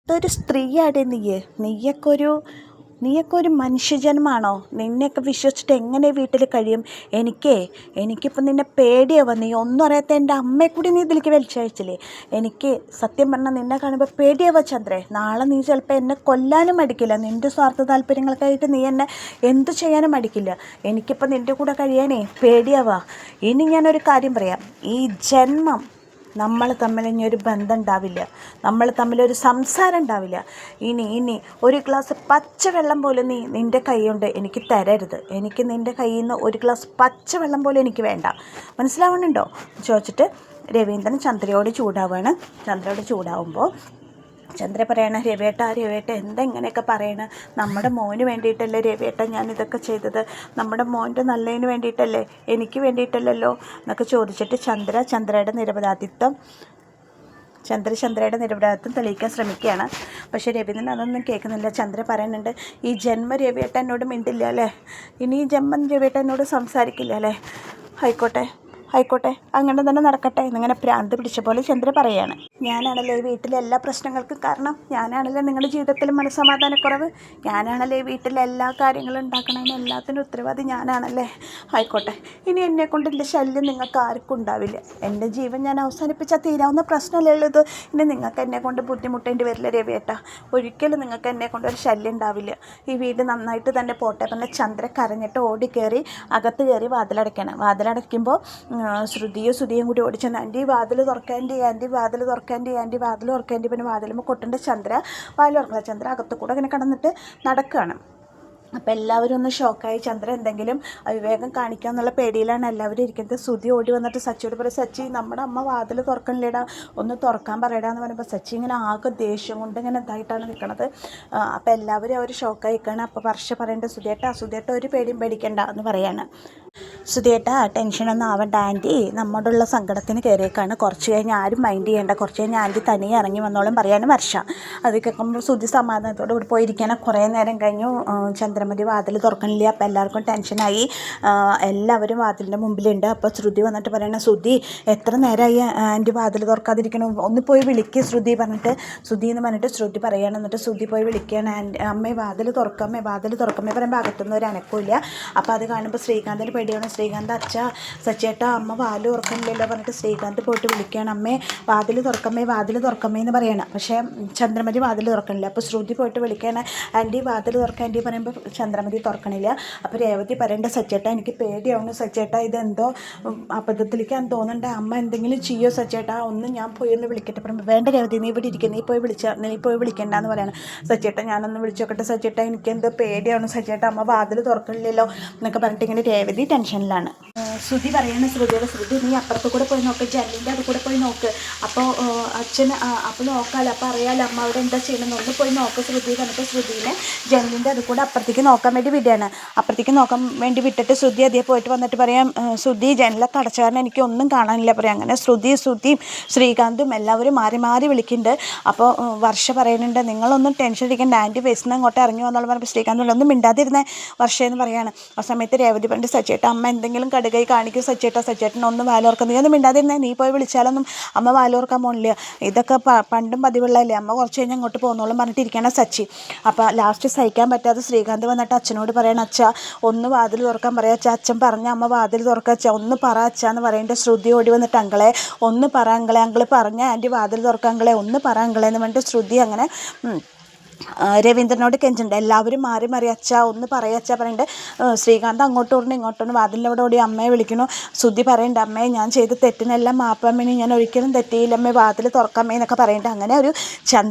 ഇതൊരു സ്ത്രീയാടെ നീയൊക്കെ ഒരു മനുഷ്യജന്മാണോ? നിന്നെയൊക്കെ വിശ്വസിച്ചിട്ട് എങ്ങനെ വീട്ടിൽ കഴിയും? എനിക്കിപ്പോൾ നിന്നെ പേടിയാവുക. നീ ഒന്നും അറിയാത്ത എൻ്റെ അമ്മയെ കൂടി നീ ഇതിലേക്ക് വലിച്ചയച്ചില്ലേ? എനിക്ക് സത്യം പറഞ്ഞാൽ നിന്നെ കാണുമ്പോൾ പേടിയാവുക ചന്ദ്രേ. നാളെ നീ ചിലപ്പോൾ എന്നെ കൊല്ലാനും മടിക്കില്ല. നിൻ്റെ സ്വാർത്ഥ താല്പര്യങ്ങൾക്കായിട്ട് നീ എന്നെ എന്ത് ചെയ്യാനും മടിക്കില്ല. എനിക്കിപ്പോൾ നിൻ്റെ കൂടെ കഴിയാനേ പേടിയാവുക. ഇനി ഞാനൊരു കാര്യം പറയാം. ഈ ജന്മം നമ്മൾ തമ്മിൽ ഇനി ഒരു ബന്ധം ഉണ്ടാവില്ല. നമ്മൾ തമ്മിലൊരു സംസാരം ഉണ്ടാവില്ല. ഇനി ഒരു ഗ്ലാസ് പച്ചവെള്ളം പോലും നീ നിൻ്റെ കൈ കൊണ്ട് എനിക്ക് തരരുത്. എനിക്ക് നിൻ്റെ കയ്യിൽ നിന്ന് ഒരു ഗ്ലാസ് പച്ചവെള്ളം പോലും എനിക്ക് വേണ്ട. മനസ്സിലാവുന്നുണ്ടോ ചോദിച്ചിട്ട് രവീന്ദ്രൻ ചന്ദ്രയോട് ചൂടാവുകയാണ്. ചന്ദ്രയോട് ചൂടാവുമ്പോൾ ചന്ദ്ര പറയണ, രവേട്ട എന്താ ഇങ്ങനെയൊക്കെ പറയണ? നമ്മുടെ മോന് വേണ്ടിയിട്ടല്ലേ രവേട്ട ഞാനിതൊക്കെ ചെയ്തത്? നമ്മുടെ മോൻ്റെ നല്ലതിന് വേണ്ടിയിട്ടല്ലേ, എനിക്ക് വേണ്ടിയിട്ടല്ലല്ലോ എന്നൊക്കെ ചോദിച്ചിട്ട് ചന്ദ്രയുടെ നിരപരാധിത്വം തെളിയിക്കാൻ ശ്രമിക്കുകയാണ്. പക്ഷേ രവീന്ദ്രൻ അതൊന്നും കേൾക്കുന്നില്ല. ചന്ദ്ര പറയുന്നുണ്ട്, ഈ ജന്മ രവേട്ട എന്നോട് മിണ്ടില്ല അല്ലേ? ഇനി ഈ ജന്മം രവേട്ട എന്നോട് സംസാരിക്കില്ല അല്ലേ? ആയിക്കോട്ടെ, അങ്ങനെ തന്നെ നടക്കട്ടെ എന്നിങ്ങനെ പ്രാന്ത് പിടിച്ച പോലെ ചന്ദ്ര പറയാണ്. ഞാനാണല്ലോ ഈ വീട്ടിലെ എല്ലാ പ്രശ്നങ്ങൾക്കും കാരണം. ഞാനാണല്ലോ നിങ്ങളുടെ ജീവിതത്തിൽ മനസ്സമാധാനക്കുറവ്. ഞാനാണല്ലോ ഈ വീട്ടിലെ എല്ലാ കാര്യങ്ങളും ഉണ്ടാക്കണതിന് എല്ലാത്തിനും ഉത്തരവാദി ഞാനാണല്ലേ? ആയിക്കോട്ടെ, ഇനി എന്നെക്കൊണ്ട് ഇതിൻ്റെ ശല്യം നിങ്ങൾക്ക് ആർക്കും ഉണ്ടാവില്ല. എൻ്റെ ജീവൻ ഞാൻ അവസാനിപ്പിച്ചാൽ തീരാവുന്ന പ്രശ്നമല്ലേ ഉള്ളത്. ഇനി നിങ്ങൾക്ക് എന്നെക്കൊണ്ട് ബുദ്ധിമുട്ടേണ്ടി വരില്ല രവിയേട്ട. ഒരിക്കലും നിങ്ങൾക്ക് എന്നെക്കൊണ്ട് ഒരു ശല്യം ഉണ്ടാവില്ല. ഈ വീട് നന്നായിട്ട് തന്നെ പോട്ടെ പറഞ്ഞ ചന്ദ്ര കരഞ്ഞിട്ട് ഓടിക്കയറി അകത്ത് കയറി വാതിലടയ്ക്കണം. വാതിലടയ്ക്കുമ്പോൾ ശ്രുതിയും കൂടി ഓടിച്ചെന്ന്, ആൻറ്റി വാതിൽ തുറക്കേണ്ടി പിന്നെ വാതിലുമ്പോൾ കൊട്ടേണ്ട ചന്ദ്ര വാതിൽ തുറക്കില്ല. ചന്ദ്ര അകത്ത് കൂടെ അങ്ങനെ കടന്നിട്ട് നടക്കുകയാണ്. അപ്പോൾ എല്ലാവരും ഒന്ന് ഷോക്കായി. ചന്ദ്ര എന്തെങ്കിലും അവിവേകം കാണിക്കുക എന്നുള്ള പേടിയിലാണ് എല്ലാവരും ഇരിക്കുന്നത്. ശ്രുതി ഓടി വന്നിട്ട് സച്ചിയോട് പറയും, സച്ചി നമ്മുടെ അമ്മ വാതിൽ തുറക്കണില്ലേടാ, ഒന്ന് തുറക്കാൻ പറയടാന്ന് പറയുമ്പോൾ സച്ചി ഇങ്ങനെ ആകെ ദേഷ്യം കൊണ്ട് ഇങ്ങനെ ഇതായിട്ടാണ് നിൽക്കുന്നത്. അപ്പോൾ എല്ലാവരും അവർ ഷോക്കായി നിൽക്കുകയാണ്. അപ്പോൾ വർഷ പറയേണ്ടത്, സുധിയേട്ട ഒരു പേടിയും പേടിക്കണ്ട എന്ന് പറയാണ്. സുധിയേട്ട ടെൻഷനൊന്നും ആവണ്ട ആൻറ്റി, നമ്മോടുള്ള സങ്കടത്തിന് കയറിയേക്കാണ്. കുറച്ച് കഴിഞ്ഞ് ആരും മൈൻഡ് ചെയ്യേണ്ട, കുറച്ച് കഴിഞ്ഞ് ആൻറ്റി തനിയെ ഇറങ്ങി വന്നോളും പറയാണ് വർഷ. അത് കേൾക്കുമ്പോൾ ശ്രുതി സമാധാനത്തോട് കൂടി പോയിരിക്കണം. കുറേ നേരം കഴിഞ്ഞു. ചന്ദ്രമതി വാതിൽ തുറക്കണില്ല. അപ്പോൾ എല്ലാവർക്കും ടെൻഷനായി. എല്ലാവരും വാതിലിൻ്റെ മുമ്പിലുണ്ട്. അപ്പോൾ ശ്രുതി വന്നിട്ട് പറയണം, ശ്രുതി എത്ര നേരമായി ആൻറ്റി വാതിൽ തുറക്കാതിരിക്കണം, ഒന്ന് പോയി വിളിക്കുക ശ്രുതി എന്ന് പറഞ്ഞിട്ട് ശ്രുതി പറയണം. എന്നിട്ട് ശ്രുതി പോയി വിളിക്കുകയാണ്, അമ്മേ വാതിൽ തുറക്കമ്മേ പറയുമ്പോൾ അകത്തുനിന്ന് ഒരു അനക്കമില്ല. അപ്പോൾ അത് കാണുമ്പോൾ ശ്രീകാന്തിന് പേടിയാണ്. ശ്രീകാന്ത് സച്ചേട്ടാ അമ്മ വാതിൽ തുറക്കണില്ലല്ലോ പറഞ്ഞിട്ട് ശ്രീകാന്ത് പോയിട്ട് വിളിക്കുകയാണ്, അമ്മേ വാതിൽ തുറക്കമ്മേ എന്ന് പറയണം. പക്ഷേ ചന്ദ്രമതി വാതിൽ തുറക്കണില്ല. അപ്പോൾ ശ്രുതി പോയിട്ട് വിളിക്കുകയാണ്, ആൻറ്റി വാതിൽ തുറക്കാൻ ആൻറ്റി പറയുമ്പോൾ ചന്ദ്രമതി തുറക്കണില്ല. അപ്പോൾ രേവതി പറയേണ്ട, സച്ചേട്ടാ എനിക്ക് പേടിയാവുന്നു സച്ചേട്ടാ, ഇതെന്തോ അബദ്ധത്തിലേക്കാന്ന് തോന്നുന്നുണ്ട്, അമ്മ എന്തെങ്കിലും ചെയ്യോ സച്ചേട്ടാ, ഒന്ന് ഞാൻ പോയി ഒന്ന് വിളിക്കട്ടെ പറയുമ്പോൾ, വേണ്ട രേവതി നീ ഇവിടെ ഇരിക്കുക, നീ പോയി വിളിക്കേണ്ടെന്ന് പറയണം. സച്ചേട്ടാ ഞാനൊന്ന് വിളിച്ചോക്കട്ടെ സച്ചേട്ടാ, എനിക്കെന്തോ പേടിയാണ് സച്ചേട്ടാ, അമ്മ വാതിൽ തുറക്കണില്ലല്ലോ എന്നൊക്കെ പറഞ്ഞിട്ട് ഇങ്ങനെ രേവതി ടെൻഷനിലാണ്. ശ്രുതി പറയണ ശ്രുതി നീ അപ്പുറത്ത് കൂടെ പോയി നോക്ക്, ജനലിൻ്റെ അത് കൂടെ പോയി നോക്ക്, അപ്പോൾ അച്ഛൻ അപ്പോൾ നോക്കാമല്ലോ, അപ്പോൾ അറിയാമല്ലോ അമ്മ അവിടെ എന്താ ചെയ്യണമെന്ന്, ഒന്ന് പോയി നോക്ക് ശ്രുതി പറഞ്ഞിട്ട് ശ്രുതിനെ ജനലിൻ്റെ അത് കൂടെ അപ്പുറത്തേക്ക് നോക്കാൻ വേണ്ടി വിടുകയാണ്. അപ്പുറത്തേക്ക് നോക്കാൻ വേണ്ടി വിട്ടിട്ട് ശ്രുതി അതേ പോയിട്ട് വന്നിട്ട് പറയാം, ശ്രുതി ജനലൊക്കെ അടച്ച കാരണം എനിക്ക് ഒന്നും കാണാനില്ല പറയാം. അങ്ങനെ ശ്രുതിയും ശ്രീകാന്തും എല്ലാവരും മാറി വിളിക്കുന്നുണ്ട്. അപ്പോൾ വർഷ പറയുന്നുണ്ട്, നിങ്ങളൊന്നും ടെൻഷൻ അടിക്കേണ്ട, ആൻറ്റി ബസ്സിൽ നിന്ന് അങ്ങോട്ട് ഇറങ്ങി വന്നോളം പറഞ്ഞപ്പോൾ ശ്രീകാന്ത് ഒന്നും മിണ്ടാതിരുന്നേ വർഷ എന്ന് പറയുകയാണ്. ആ സമയത്ത് രേവതി പറഞ്ഞിട്ട്, സച്ചേട്ടാ അമ്മ എന്തെങ്കിലും കടുകൈ കാണിക്കും സച്ചേട്ടൻ ഒന്ന് വാലോർക്കുന്നത്, നീ ഒന്നും മിണ്ടാതിരുന്നേ, നീ പോയി വിളിച്ചാലൊന്നും അമ്മ വാലോർക്കാൻ പോകണില്ല, ഇതൊക്കെ പണ്ടും പതിവുള്ളതല്ലേ, അമ്മ കുറച്ച് കഴിഞ്ഞ് അങ്ങോട്ട് പോകുന്നോളും പറഞ്ഞിട്ടിരിക്കുകയാണ് സച്ചി. അപ്പോൾ ലാസ്റ്റ് സഹിക്കാൻ പറ്റാതെ ശ്രീകാന്ത് വന്നിട്ട് അച്ഛനോട് പറയണം, അച്ഛാ ഒന്ന് വാതിൽ തുറക്കാൻ പറയാം അച്ഛാ, അച്ഛൻ പറഞ്ഞ അമ്മ വാതിൽ തുറക്കുക അച്ഛാ, ഒന്ന് പറ അച്ഛാന്ന് പറയേണ്ട. ശ്രുതി ഓടി വന്നിട്ട്, അങ്കളെ ഒന്ന് പറ അങ്കിൾ പറഞ്ഞ ആൻറ്റി വാതിൽ തുറക്കുക അങ്കളെ, ഒന്ന് പറ അങ്കളെന്ന് പറഞ്ഞിട്ട് ശ്രുതി അങ്ങനെ രവീന്ദ്രനോട് കെഞ്ചുണ്ട്. എല്ലാവരും മാറി അച്ഛാ ഒന്ന് പറയച്ചാ പറയുന്നുണ്ട്. ശ്രീകാന്ത് ഇങ്ങോട്ടോണ്ട് വാതിലിൻ്റെ ഓടി അമ്മയെ വിളിക്കണു. ശ്രുതി പറയുന്നുണ്ട്, അമ്മയെ ഞാൻ ചെയ്ത് തെറ്റിനെല്ലാം മാപ്പമ്മേനെ, ഞാൻ ഒരിക്കലും തെറ്റിയില്ല അമ്മേ, വാതിൽ തുറക്കമ്മേ എന്നൊക്കെ പറയുന്നുണ്ട്. അങ്ങനെ ഒരു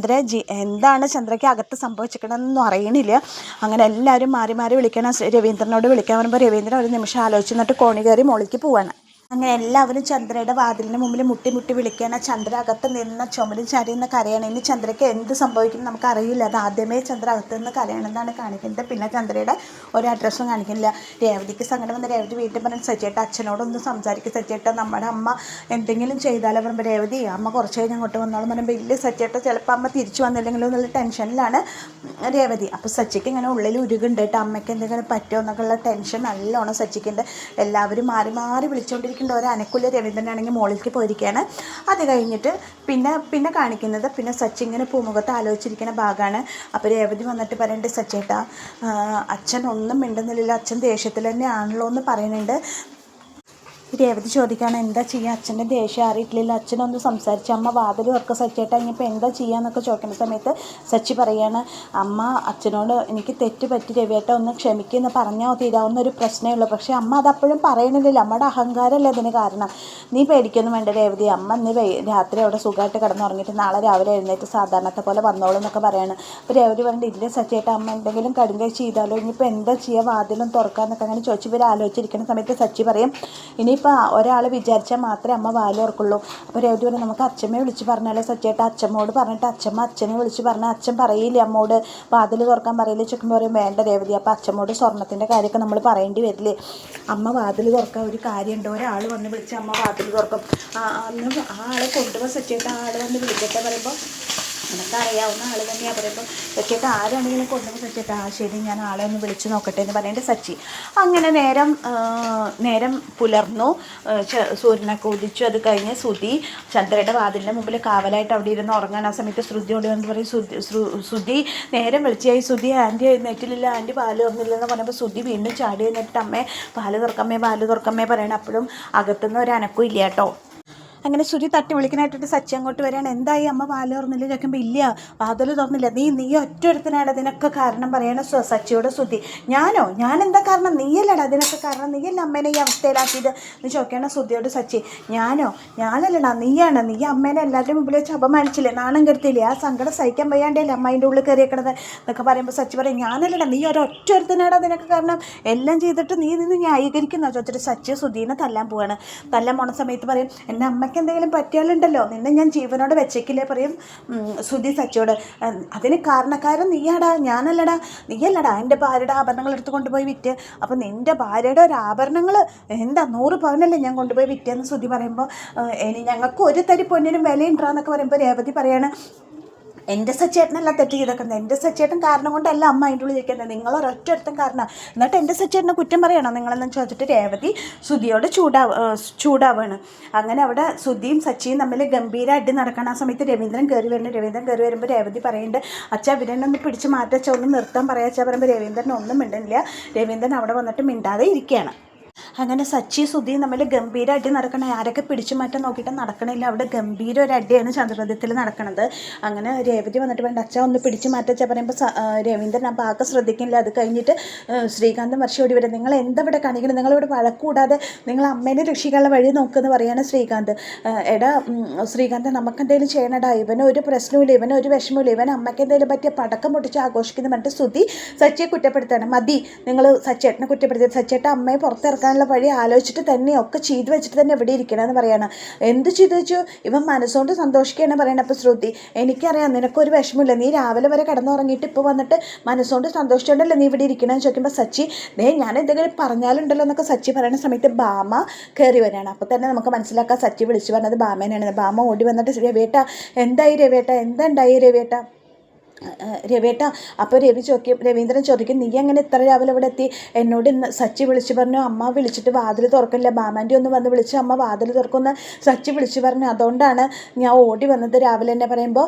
എന്താണ് ചന്ദ്രയ്ക്ക് അകത്ത് സംഭവിച്ചിരിക്കണമെന്നൊന്നും അറിയണില്ല. അങ്ങനെ എല്ലാവരും മാറി വിളിക്കണം. രവീന്ദ്രനോട് വിളിക്കാൻ പറയുമ്പോൾ രവീന്ദ്രൻ ഒരു നിമിഷം ആലോചിച്ചിട്ട് കോണി കയറി മോളിക്ക് പോവാണ്. അങ്ങനെ എല്ലാവരും ചന്ദ്രയുടെ വാതിലിന് മുമ്പിൽ മുട്ടി വിളിക്കുകയാണ്. ചന്ദ്ര അകത്ത് നിന്ന് ചുമലും ചരിയുന്ന കരയാണ്. ഇനി ചന്ദ്രയ്ക്ക് എന്ത് സംഭവിക്കും നമുക്കറിയില്ല. അത് ആദ്യമേ ചന്ദ്ര അകത്ത് നിന്ന് കരയണമെന്നാണ് കാണിക്കുന്നത്. പിന്നെ ചന്ദ്രയുടെ ഒരു അഡ്രസ്സും കാണിക്കുന്നില്ല. രേവതിക്ക് സങ്കടം വന്ന് രേവതി വീട്ടിൽ പറഞ്ഞ, സച്ചേട്ട അച്ഛനോടൊന്ന് സംസാരിക്കും സച്ചേട്ട, നമ്മുടെ അമ്മ എന്തെങ്കിലും ചെയ്താലോ പറയുമ്പോൾ രേവതി അമ്മ കുറച്ച് കഴിഞ്ഞ് അങ്ങോട്ട് വന്നോളം പറയുമ്പോൾ, ഇല്ല സച്ചേട്ട ചിലപ്പോൾ അമ്മ തിരിച്ചു വന്നില്ലെങ്കിലും എന്നുള്ള ടെൻഷനിലാണ് രേവതി. അപ്പോൾ സച്ചിക്ക് ഇങ്ങനെ ഉള്ളിൽ ഉരുകുണ്ട് കേട്ടോ, അമ്മയ്ക്ക് എന്തെങ്കിലും പറ്റുമോ എന്നൊക്കെയുള്ള ടെൻഷൻ നല്ലോണം സച്ചിക്കുണ്ട്. എല്ലാവരും മാറി വിളിച്ചുകൊണ്ടിരിക്കും. ആലോചിക്കേണ്ട ഒരു അനക്കുല. രവീന്ദ്രനാണെങ്കിൽ മുകളിലേക്ക് പോയിരിക്കുകയാണ്. അത് കഴിഞ്ഞിട്ട് പിന്നെ കാണിക്കുന്നത് സച്ചി ഇങ്ങനെ പൂമുഖത്ത് ആലോചിച്ചിരിക്കുന്ന ഭാഗമാണ്. അപ്പോൾ രേവതി വന്നിട്ട് പറയേണ്ടത് സച്ചേട്ടാ അച്ഛൻ ഒന്നും മിണ്ടുന്നില്ല, അച്ഛൻ ദേഷ്യത്തിൽ തന്നെ ആണല്ലോ എന്ന് പറയുന്നുണ്ട്. രേവതി ചോദിക്കുകയാണ് എന്താ ചെയ്യുക, അച്ഛൻ്റെ ദേഷ്യം അറിയിട്ടില്ല, അച്ഛനൊന്ന് സംസാരിച്ച് അമ്മ വാതിൽ തുറക്കുക സച്ചേട്ടാ ഇനിയിപ്പോൾ എന്താ ചെയ്യുകയെന്നൊക്കെ ചോദിക്കുന്ന സമയത്ത് സച്ചി പറയുകയാണ് അമ്മ അച്ഛനോട് എനിക്ക് തെറ്റ് പറ്റി രവിയേട്ട ഒന്ന് ക്ഷമിക്കുമെന്ന് പറഞ്ഞാൽ തീരാവുന്ന ഒരു പ്രശ്നമേ ഉള്ളൂ. പക്ഷേ അമ്മ അതപ്പോഴും പറയണില്ല, അമ്മയുടെ അഹങ്കാരമല്ലേ അതിന് കാരണം. നീ പേടിക്കൊന്നും വേണ്ട രേവതി, അമ്മ ഇന്ന് രാത്രി അവിടെ സുഖമായിട്ട് കിടന്നുറങ്ങിയിട്ട് നാളെ രാവിലെ എഴുന്നേറ്റ് സാധാരണത്തെ പോലെ വന്നോളൂ എന്നൊക്കെ പറയാണ്. അപ്പോൾ രേവതി പറഞ്ഞിട്ട് ഇല്ല സച്ചേട്ടാ അമ്മ എന്തെങ്കിലും കടുങ്കൈ ചെയ്താലോ, ഇനിയിപ്പോൾ എന്താ ചെയ്യുക വാതിലും തുറക്കാമെന്നൊക്കെ അങ്ങനെ ചോദിച്ച് ഇവർ ആലോചിച്ചിരിക്കുന്ന സമയത്ത് സച്ചി പറയും ഇനിയിപ്പോൾ ഒരാൾ വിചാരിച്ചാൽ മാത്രമേ അമ്മ വാല് ഓർക്കുള്ളൂ. അപ്പോൾ രേവതി പറയും നമുക്ക് അച്ഛമ്മയെ വിളിച്ച് പറഞ്ഞാലോ സച്ചേട്ടാ, അച്ഛമ്മോട് പറഞ്ഞിട്ട് അച്ഛനെ വിളിച്ച് പറഞ്ഞാൽ അച്ഛൻ പറയില്ലേ അമ്മോട് വാതിൽ തുറക്കാൻ പറയില്ലേ ചോദിക്കുമ്പോൾ പറയും വേണ്ട രേവതി, അപ്പോൾ അച്ഛമ്മോട് സ്വർണ്ണത്തിൻ്റെ കാര്യമൊക്കെ നമ്മൾ പറയേണ്ടി വരില്ലേ, അമ്മ വാതിൽ തുറക്കാൻ ഒരു കാര്യമുണ്ട്, ഒരാൾ വന്ന് വിളിച്ച് അമ്മ വാതിൽ തുറക്കും, അന്ന് ആ ആളെ കൊണ്ടുപോകാൻ സച്ചേട്ടാ ആൾ വന്ന് വിളിക്കട്ടെ പറയുമ്പോൾ നമുക്കറിയാവുന്ന ആൾ തന്നെയാണ് പറയുമ്പോൾ സച്ചിയേട്ടാ ആരാണെങ്കിലും കൊണ്ടുപോകുമ്പോൾ സച്ചിയേട്ടാ ശരി ഞാൻ ആളെ ഒന്ന് വിളിച്ച് നോക്കട്ടെ എന്ന് പറയേണ്ടത് സച്ചി. അങ്ങനെ നേരം പുലർന്നു, സൂര്യനൊക്കെ ഉദിച്ചു. അത് കഴിഞ്ഞ് ശ്രുതി ചന്ദ്രയുടെ വാതിലിൻ്റെ മുമ്പിൽ കാവലായിട്ട് അവിടെ ഇരുന്ന് ഉറങ്ങാൻ. ആ സമയത്ത് ശ്രുതിയോട് എന്ന് പറയും ശ്രുതി നേരം വിളിച്ചായി, ശ്രുതി ആൻറ്റി എഴുന്നേറ്റില്ല, ആൻറ്റി പാല് തുറന്നില്ലെന്ന് പറയുമ്പോൾ ശ്രുതി വീണ്ടും ചാടി എഴുന്നേറ്റിട്ട് അമ്മേ പാല് തുറക്കമ്മേ പറയണം. അപ്പോഴും അകത്തുനിന്ന് ഒരു അനക്കും ഇല്ല കേട്ടോ. അങ്ങനെ ശ്രുതി തട്ടി വിളിക്കാനായിട്ടിട്ട് സച്ചി അങ്ങോട്ട് വരികയാണ്. എന്തായി അമ്മ വാല് തുറന്നില്ല ചോദിക്കുമ്പോൾ ഇല്ല വാതിൽ തുറന്നില്ല, നീ ഒറ്റൊരുത്തനാണ് അതിനൊക്കെ കാരണം പറയണ സച്ചിയോട് ശ്രുതി. ഞാനെന്താ കാരണം, നീയല്ലടാ അതിനൊക്കെ കാരണം, നീയല്ല അമ്മേനെ ഈ അവസ്ഥയിലാക്കിയത് എന്ന് ചോദിക്കണം ശ്രുതിയോട് സച്ചി. ഞാനല്ലടാ നീയാണ്, നീ അമ്മേനെ എല്ലാവരുടെയും മുമ്പിൽ വെച്ച് അപമാനിച്ചില്ലേ, നാണം കെടുത്തില്ലേ, ആ സങ്കടം സഹിക്കാൻ വയ്യാണ്ടല്ലേ അമ്മേൻ്റെ ഉള്ളിൽ കയറിയേക്കണത് എന്നൊക്കെ പറയുമ്പോൾ സച്ചി പറയും ഞാനല്ലടാ നീ ഒറ്റൊരുത്തനാണ് അതിനൊക്കെ കാരണം, എല്ലാം ചെയ്തിട്ട് നീ നിന്ന് ന്യായീകരിക്കുന്ന ചോദിച്ചിട്ട് സച്ചി ശ്രുതിനെ തല്ലാൻ പോവാണ്. തല്ലാൻ പോണ സമയത്ത് പറയും എൻ്റെ അമ്മയ്ക്ക് എന്തെങ്കിലും പറ്റിയാലുണ്ടല്ലോ നിന്നെ ഞാൻ ജീവനോട് വെച്ചേക്കില്ലേ പറയും ശ്രുതി സച്ചിയോട്. അതിന് കാരണക്കാരൻ നീയാടാ, ഞാനല്ലടാ, നീയല്ലടാ എൻ്റെ ഭാര്യയുടെ ആഭരണങ്ങൾ എടുത്ത് കൊണ്ടുപോയി വിറ്റ്, അപ്പോൾ നിൻ്റെ ഭാര്യയുടെ ഒരു ആഭരണങ്ങൾ എന്താ 100 പവനല്ലേ ഞാൻ കൊണ്ടുപോയി വിറ്റെന്ന് ശ്രുതി പറയുമ്പോൾ ഞങ്ങൾക്ക് ഒരു തരി പൊന്നിനും വിലയുണ്ടാന്നൊക്കെ പറയുമ്പോൾ രേവതി പറയാണ് എൻ്റെ സച്ചേട്ടനല്ല തെറ്റ് ചെയ്തേക്കുന്നത്, എൻ്റെ സച്ചേട്ടൻ കാരണം കൊണ്ടല്ല അമ്മ അതിൻ്റെ ഉള്ളിൽ ഇരിക്കുന്നത്, നിങ്ങളൊരൊറ്റൊരുത്തൻ കാരണം, എന്നിട്ട് എൻ്റെ സച്ചേട്ടനെ കുറ്റം പറയണം നിങ്ങളെന്ന് ചോദിച്ചിട്ട് രേവതി ശ്രുതിയോട് ചൂടാവുകയാണ്. അങ്ങനെ അവിടെ ശ്രുതിയും സച്ചിയും തമ്മിൽ ഗംഭീര അടി നടക്കണം. ആ സമയത്ത് രവീന്ദ്രൻ കയറി വരുമ്പോൾ രേവതി പറയുന്നുണ്ട് അച്ഛാ ഇവരെന്നൊന്ന് പിടിച്ച് മാറ്റച്ചാൽ ഒന്ന് നിർത്താൻ പറയാച്ചാൽ പറയുമ്പോൾ രവീന്ദ്രൻ ഒന്നും മിണ്ടുന്നില്ല. രവീന്ദ്രൻ അവിടെ വന്നിട്ട് മിണ്ടാതെ ഇരിക്കുകയാണ്. അങ്ങനെ സച്ചി ശ്രുതിയും തമ്മിൽ ഗംഭീര അടി നടക്കണം. ആരൊക്കെ പിടിച്ചു മാറ്റാൻ നോക്കിയിട്ട് നടക്കണില്ല, അവിടെ ഗംഭീര ഒരു അടിയാണ് ചന്ദ്രപഥത്തിൽ നടക്കുന്നത്. അങ്ങനെ രേവതി വന്നിട്ട് വേണ്ട അച്ഛൻ ഒന്ന് പിടിച്ചു മാറ്റച്ച പറയുമ്പോൾ രവീന്ദ്രൻ അപ്പോൾ ആകെ ശ്രദ്ധിക്കുന്നില്ല. അത് കഴിഞ്ഞിട്ട് ശ്രീകാന്ത് വർഷയോടി വരും നിങ്ങൾ എന്താ ഇവിടെ കാണിക്കണം, നിങ്ങളിവിടെ വഴക്കൂടാതെ നിങ്ങൾ അമ്മേനെ രക്ഷിക്കാനുള്ള വഴി നോക്കുമെന്ന് പറയാണ് ശ്രീകാന്ത്. എടാ ശ്രീകാന്ത് നമുക്കെന്തെങ്കിലും ചെയ്യണടാ, ഇവനൊരു പ്രശ്നമില്ല, ഇവനൊരു വിഷമമില്ല, ഇവൻ അമ്മയ്ക്ക് എന്തെങ്കിലും പറ്റിയ പടക്കം പൊട്ടിച്ച് ആഘോഷിക്കുന്നു പറഞ്ഞിട്ട് ശ്രുതി സച്ചിയെ കുറ്റപ്പെടുത്താണ്. മതി നിങ്ങൾ സച്ചേട്ടനെ കുറ്റപ്പെടുത്തി, സച്ചേട്ടൻ അമ്മയെ പുറത്തിറക്കാനുള്ള വഴി ആലോചിച്ചിട്ട് തന്നെ ഒക്കെ ചെയ്തു വെച്ചിട്ട് തന്നെ ഇവിടെ ഇരിക്കണമെന്ന് പറയണം. എന്ത് ചെയ്തു വെച്ചു, ഇവൻ മനസ്സുകൊണ്ട് സന്തോഷിക്കുകയാണ് പറയണം. അപ്പോൾ ശ്രുതി എനിക്കറിയാം നിനക്കൊരു വിഷമമില്ല, നീ രാവിലെ വരെ കിടന്നുറങ്ങിയിട്ട് ഇപ്പോൾ വന്നിട്ട് മനസ്സുകൊണ്ട് സന്തോഷിച്ചുകൊണ്ടല്ലേ നീ ഇവിടെ ഇരിക്കണമെന്ന് ചോദിക്കുമ്പോൾ സച്ചി ഞാൻ എന്തെങ്കിലും പറഞ്ഞാലുണ്ടല്ലോ എന്നൊക്കെ സച്ചി പറയുന്ന സമയത്ത് ഭാമ കയറി വരികയാണ്. അപ്പോൾ തന്നെ നമുക്ക് മനസ്സിലാക്കാം സച്ചി വിളിച്ചു പറഞ്ഞത് ഭാമേനാണ്. ഭാമ ഓടി വന്നിട്ട് രവേട്ട എന്തായി രവേട്ട രവേട്ട. അപ്പോൾ രവീന്ദ്രൻ ചോദിക്കും നീ എങ്ങനെ ഇത്ര രാവിലെ ഇവിടെ എത്തി, എന്നോട് ഇന്ന് സച്ചി വിളിച്ചു പറഞ്ഞു അമ്മ വിളിച്ചിട്ട് വാതിൽ തുറക്കില്ല, ബാമാൻ്റെ ഒന്ന് വന്ന് വിളിച്ച് അമ്മ വാതിൽ തുറക്കുന്ന സച്ചി വിളിച്ചു പറഞ്ഞു, അതുകൊണ്ടാണ് ഞാൻ ഓടി വന്നത് രാവിലെ തന്നെ പറയുമ്പോൾ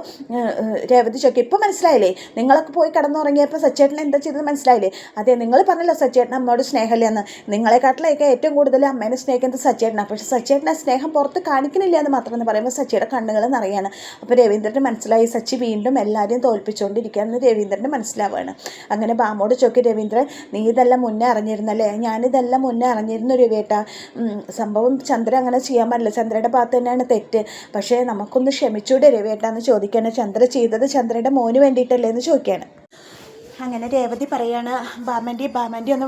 രേവതി ചോദിക്കും ഇപ്പോൾ മനസ്സിലായില്ലേ, നിങ്ങളൊക്കെ പോയി കിടന്നുറങ്ങിയപ്പോൾ സച്ചേട്ടൻ എന്താ ചെയ്തത് മനസ്സിലായില്ലേ, അതെ നിങ്ങൾ പറഞ്ഞല്ലോ സച്ചേട്ടൻ അമ്മയോട് സ്നേഹമില്ലെന്ന്, നിങ്ങളെക്കാട്ടിലേക്ക് ഏറ്റവും കൂടുതൽ അമ്മേനെ സ്നേഹിക്കുന്നത് സച്ചേട്ടനാണ്, പക്ഷേ സച്ചേട്ടനെ സ്നേഹം പുറത്ത് കാണിക്കുന്നില്ല എന്ന് മാത്രമെന്ന് പറയുമ്പോൾ സച്ചിയുടെ കണ്ണുകൾ നിറയാണ്. അപ്പോൾ രവീന്ദ്രന് മനസ്സിലായി സച്ചി വീണ്ടും എല്ലാവരെയും തോൽപ്പിച്ചുകൊണ്ടിരിക്കുകയെന്ന് രവീന്ദ്രന് മനസ്സിലാവുകയാണ്. അങ്ങനെ ബാമോട് ചോദിക്കും രവീന്ദ്രൻ നീ ഇതെല്ലാം മുന്നേ അറിഞ്ഞിരുന്നല്ലേ, ഞാനിതെല്ലാം മുന്നേ അറിഞ്ഞിരുന്നു രവേട്ട, സംഭവം ചന്ദ്ര അങ്ങനെ ചെയ്യാൻ പാടില്ല, ചന്ദ്രയുടെ ഭാഗത്ത് തന്നെയാണ് തെറ്റ്, പക്ഷേ നമുക്കൊന്ന് ക്ഷമിച്ചൂടെ രവേട്ട എന്ന് ചോദിക്കുകയാണ്. ചന്ദ്ര ചെയ്തത് ചന്ദ്രയുടെ മോന് വേണ്ടിയിട്ടല്ലേ എന്ന് ചോദിക്കുകയാണ്. അങ്ങനെ രേവതി പറയാണ് ബാമൻ്റെ ഒന്ന്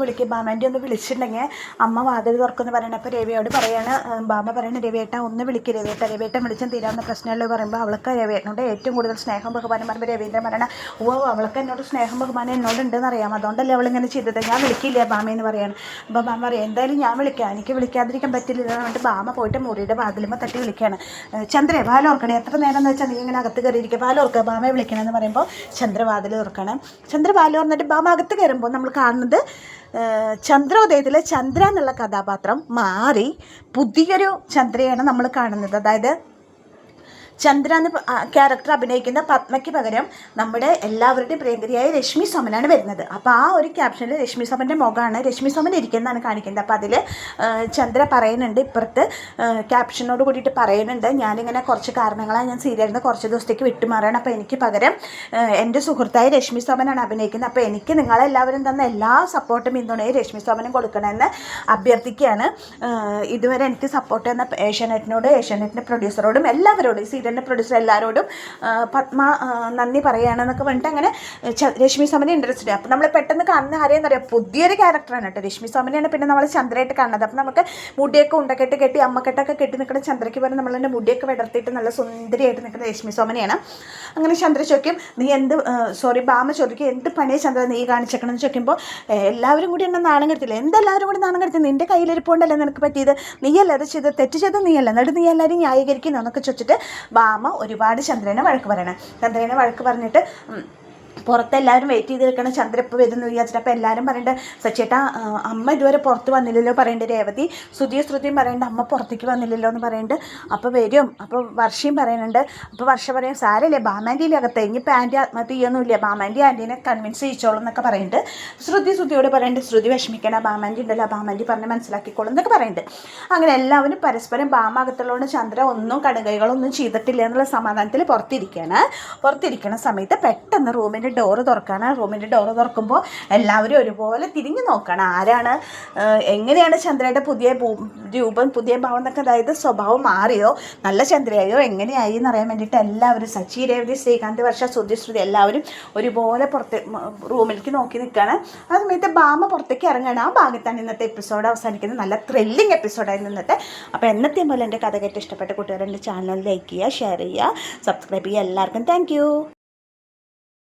വിളിച്ചിട്ടുണ്ടെങ്കിൽ അമ്മ വാതിൽ തുറക്കുമെന്ന് പറയണം. അപ്പോൾ രവിയോട് പറയാണ് ബാമ പറയണ രവേട്ട ഒന്ന് വിളിക്കുക രവേട്ട വിളിച്ചും തീരാവുന്ന പ്രശ്നമുള്ളൂ പറയുമ്പോൾ അവൾക്ക് രവേട്ടനോട് ഏറ്റവും കൂടുതൽ സ്നേഹം ബഹുമാനം പറയുമ്പോൾ രവീന്ദ്രൻ പറയണ അവൾക്ക് എന്നോട് സ്നേഹം ബഹുമാനം എന്നോടുണ്ടെന്ന് അറിയാം, അതുകൊണ്ടല്ലേ അവളിങ്ങനെ ചെയ്തത്, ഞാൻ വിളിക്കില്ല ബാമയെന്ന് പറയാണ്. അപ്പോൾ ബാമ പറയും എന്തായാലും ഞാൻ വിളിക്കാം, എനിക്ക് വിളിക്കാതിരിക്കാൻ പറ്റില്ല എന്ന് പറഞ്ഞിട്ട് ബാമ പോയിട്ട് മുറിയുടെ വാതിലുമ്പോൾ തട്ടി വിളിക്കുകയാണ്. ചന്ദ്ര വാലോർക്കണേ, എത്ര നേരം എന്ന് വെച്ചാൽ നീ ഇങ്ങനെ അകത്ത് കയറിയിരിക്കുക, വാലോർക്കുക ബാമയെ വിളിക്കണമെന്ന് പറയുമ്പോൾ ചന്ദ്ര വാതിൽ തുറക്കണം. ചന്ദ്ര വാല് തുറന്നിട്ട് ബാമ അകത്ത് കയറുമ്പോൾ നമ്മൾ കാണുന്നത് ചന്ദ്രോദയത്തിലെ ചന്ദ്ര എന്നുള്ള കഥാപാത്രം മാറി പുതിയൊരു ചന്ദ്രയാണ് നമ്മൾ കാണുന്നത്. അതായത് ചന്ദ്ര എന്ന ക്യാരക്ടർ അഭിനയിക്കുന്ന പത്മയ്ക്ക് പകരം നമ്മുടെ എല്ലാവരുടെയും പ്രിയങ്കരിയായ രശ്മി സോമനാണ് വരുന്നത്. അപ്പോൾ ആ ഒരു ക്യാപ്ഷനിൽ രശ്മി സോമൻ്റെ മുഖമാണ് രശ്മി സോമൻ ഇരിക്കുന്നതാണ് കാണിക്കുന്നത്. അപ്പോൾ അതിൽ ചന്ദ്ര പറയുന്നുണ്ട്, ഇപ്പുറത്ത് ക്യാപ്ഷനോട് കൂടിയിട്ട് പറയുന്നുണ്ട്, ഞാനിങ്ങനെ കുറച്ച് കാരണങ്ങളാണ് ഞാൻ സീരിയലിൽ നിന്ന് കുറച്ച് ദിവസത്തേക്ക് വിട്ടുമാറാണ്. അപ്പോൾ എനിക്ക് പകരം എൻ്റെ സുഹൃത്തായ രശ്മി സോമനാണ് അഭിനയിക്കുന്നത്. അപ്പോൾ എനിക്ക് നിങ്ങളെല്ലാവരും തന്ന എല്ലാ സപ്പോർട്ടും പിന്തുണയും രശ്മി സോമനും കൊടുക്കണമെന്ന് അഭ്യർത്ഥിക്കുകയാണ്. ഇതുവരെ എനിക്ക് സപ്പോർട്ട് തന്ന ഏഷ്യാനെറ്റിൻ്റെ പ്രൊഡ്യൂസറോടും എല്ലാവരോടും സീരിയൽ പ്രൊഡ്യൂസർ എല്ലാവരോടും പത്മ നന്ദി പറയുകയാണെന്നൊക്കെ പറഞ്ഞിട്ട് അങ്ങനെ രശ്മി സോമനെ ഇൻട്രസ്റ്റ് ചെയ്യും. അപ്പോൾ നമ്മൾ പെട്ടെന്ന് കാണുന്ന ആരെയെന്ന് പറയാം, പുതിയൊരു ക്യാരക്ടറാണ് കേട്ടോ. രശ്മി സോമനെയാണ് പിന്നെ നമ്മൾ ചന്ദ്രയായിട്ട് കാണുന്നത്. അപ്പോൾ നമുക്ക് മുടിയൊക്കെ ഉണ്ടക്കെട്ട് കെട്ടി അമ്മക്കെട്ടൊക്കെ കെട്ടി നിൽക്കുന്ന ചന്ദ്രയ്ക്ക് പറഞ്ഞ് നമ്മളതിൻ്റെ മുടിയൊക്കെ വിടർത്തിയിട്ട് നല്ല സുന്ദരിയായിട്ട് നിൽക്കുന്ന രശ്മി സോമനെയാണ്. അങ്ങനെ ചന്ദ്ര ചോദിക്കും, നീ ബാമ ചോദിക്കും, എന്ത് പണിയെ ചന്ദ്ര നീ കാണിച്ചേക്കണം എന്ന് ചോദിക്കുമ്പോൾ എല്ലാവരും കൂടി എന്നെ നാണം കെടുത്തില്ല. എന്തെല്ലാവരും കൂടി നാണം കെടുത്തി, നിൻ്റെ കയ്യിലിരിപ്പുണ്ടല്ലേ നിനക്ക് പറ്റിയത്, നീയല്ല അത് ചെയ്ത് തെറ്റ് ചെയ്ത് നീയല്ല, എന്നിട്ട് നീ എല്ലാവരും ന്യായീകരിക്കുന്നു എന്നൊക്കെ ചോദിച്ചിട്ട് ബാമ ഒരുപാട് ചന്ദ്രനെ വഴക്ക് പറയണം. ചന്ദ്രനെ വഴക്ക് പറഞ്ഞിട്ട് പുറത്തെല്ലാവരും വെയിറ്റ് ചെയ്ത് നിൽക്കണം, ചന്ദ്ര ഇപ്പോൾ വരുന്നു വിചാരിച്ചിട്ട്. അപ്പോൾ എല്ലാവരും പറയുന്നുണ്ട്, സച്ചേട്ടാ അമ്മ ഇതുവരെ പുറത്ത് വന്നില്ലല്ലോ പറയുന്നുണ്ട്. രേവതി ശ്രുതിയും പറയുന്നുണ്ട്, അമ്മ പുറത്തേക്ക് വന്നില്ലല്ലോ എന്ന് പറയുന്നുണ്ട്. അപ്പോൾ വരും. അപ്പോൾ വർഷയും പറയുന്നുണ്ട്. അപ്പോൾ വർഷ പറയും, സാരല്ലേ ബാമാൻ്റിയിലെ അകത്ത് ഇനിയിപ്പോൾ ആൻറ്റി ആത്മഹത്യ ചെയ്യൊന്നുമില്ല, ബാമാൻ്റി ആൻറ്റീനെ കൺവിൻസ് ചെയ്യിച്ചോളും എന്നൊക്കെ പറയുന്നുണ്ട്. ശ്രുതിയോട് പറയുന്നുണ്ട്, ശ്രുതി വിഷമിക്കണം, ബാമാൻ്റി ഉണ്ടല്ലോ, ബാമാൻ്റി പറഞ്ഞ് മനസ്സിലാക്കിക്കോളും എന്നൊക്കെ പറയുന്നുണ്ട്. അങ്ങനെ എല്ലാവരും പരസ്പരം ബാമ അകത്തുള്ളതുകൊണ്ട് ചന്ദ്ര ഒന്നും കടുകൈകളൊന്നും ചെയ്തിട്ടില്ല എന്നുള്ള സമാധാനത്തിൽ പുറത്തിരിക്കണ സമയത്ത് പെട്ടെന്ന് റൂമിൻ്റെ ഡോറ് തുറക്കാണ്. റൂമിൻ്റെ ഡോറ് തുറക്കുമ്പോൾ എല്ലാവരും ഒരുപോലെ തിരിഞ്ഞു നോക്കണം, ആരാണ് എങ്ങനെയാണ് ചന്ദ്രയുടെ പുതിയ രൂപം പുതിയ ഭാവം എന്നൊക്കെ, അതായത് സ്വഭാവം മാറിയോ നല്ല ചന്ദ്രയായോ എങ്ങനെയായി എന്നറിയാൻ വേണ്ടിയിട്ട് എല്ലാവരും സച്ചി, രേവതി, ശ്രീകാന്ത്, വർഷ, ശ്രുതി എല്ലാവരും ഒരുപോലെ റൂമിലേക്ക് നോക്കി നിൽക്കുകയാണ്. ആ സമയത്ത് ബാമ പുറത്തേക്ക് ഇറങ്ങുകയാണ്. ആ ഭാഗത്താണ് ഇന്നത്തെ എപ്പിസോഡ് അവസാനിക്കുന്നത്. നല്ല ത്രില്ലിങ് എപ്പിസോഡായിരുന്നു ഇന്നത്തെ. അപ്പോൾ എന്നത്തെയും പോലെ എൻ്റെ കഥ കേട്ട് ഇഷ്ടപ്പെട്ട കൂട്ടുകാർ എൻ്റെ ചാനൽ ലൈക്ക് ചെയ്യുക, ഷെയർ ചെയ്യുക, സബ്സ്ക്രൈബ് ചെയ്യുക. എല്ലാവർക്കും താങ്ക്